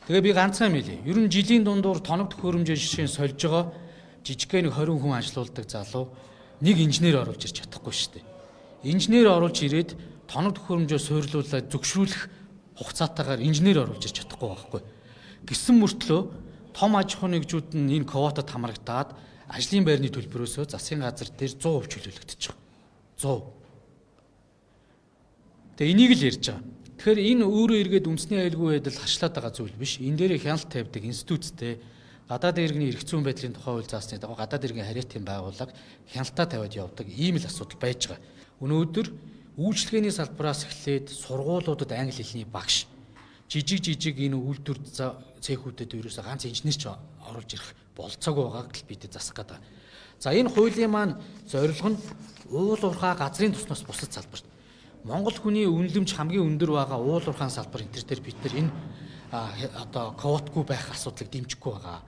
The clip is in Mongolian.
Тэгээ би ганцхан мэлий. Ер нь жилийн дундуур тоног төхөөрөмжийн жишээ сольж байгаа жижигхэн 20 хүн ажилуулдаг залуу нэг инженер оруулж ирч чадахгүй шүү дээ. Инженер оруулж ирээд тоног төхөөрөмжөө суйрлуулаад зөвшрүүлэх хугацаатаагаар инженер оруулж ирч чадахгүй байхгүй. Гэсэн мөртлөө том аж ахуйн нэгжүүд нь энэ квотад хамрагдаад ажлын байрны төлбөрөөсөө засгийн газар дээр 100% чөлөөлөгдөж байгаа. 100. Тэгээ энийг л ярьж байгаа. Тэгэхээр энэ өөрөө эргээд үндэсний аюулгүй байдал хашлаад байгаа зүйл биш. Энэ дээр хяналт тавьдаг институттэй гадаад иргэний эрх зүйн байдлын тухай хууль заасны дагуу гадаад иргэн хариатын байгууллага хяналтаа тавиад явдаг ийм л асуудал байж байгаа. Өнөөдөр үйлчлэгээний салбараас эхлээд сургуулиудад англи хэлний багш жижиг энэ үйлдвэр цехүүдэд ерөөсө ганц инженер ч оруулж ирэх болцоог байгааг л бид засах гэдэг. За энэ хуулийн маань зорилго нь уул уурхай газрын туснаас бусад салбарт Монгол хүний үнэлэмж хамгийн өндөр байгаа уул уурхайн салбар энэ төр дээр бид нар энэ одоо квотгүй байх асуудлыг дэмжихгүй байгаа.